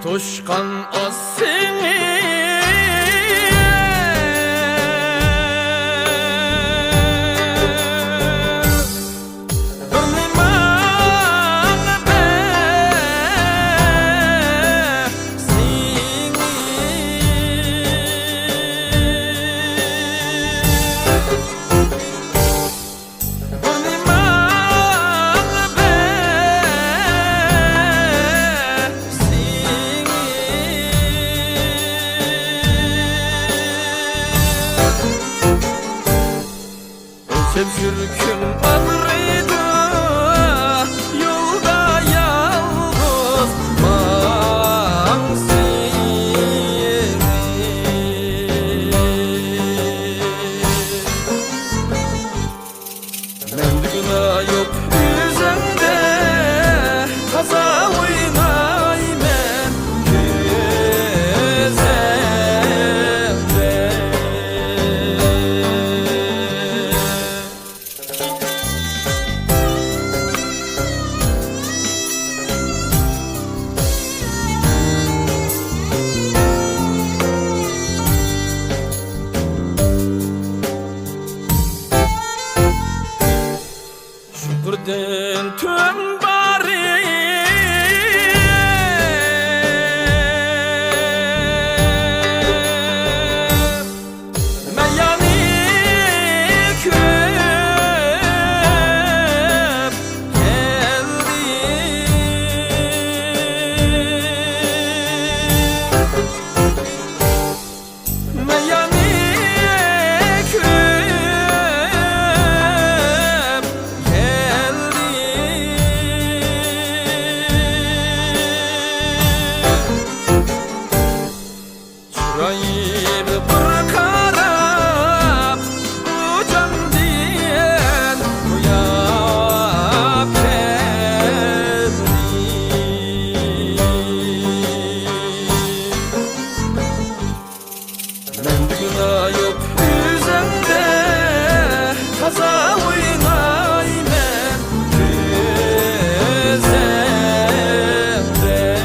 Toşkan asini Sevşürküm ağrıydı yolda yalnız mansiri Mende günah yok yüzümde kaza oynaymen güzelde Şükürden tüm bari meyani köp geldi meyani Çırayını bırakarım ucan diyen uyap geldi Mende günah yok yüzümde kaza oynaymen güzelde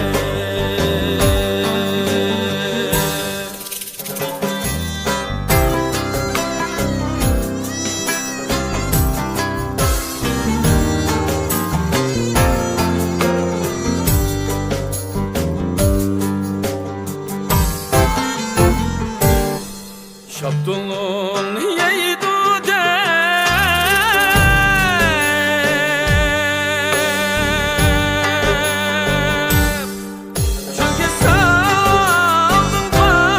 Şabdulun yeydu de Çünkü saldın vahimni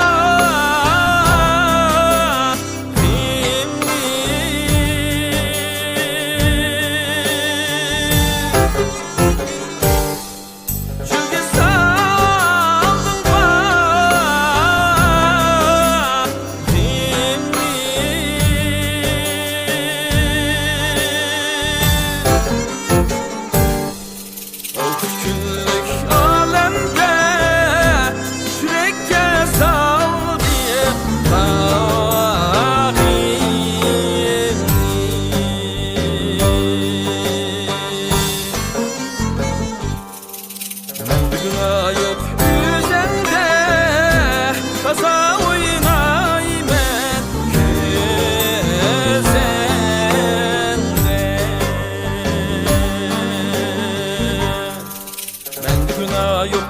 Çünkü saldın Küllük alemde sürekli sal diye Mende günah yok yüzümde kaza oynaymen güzelde Mende günah yok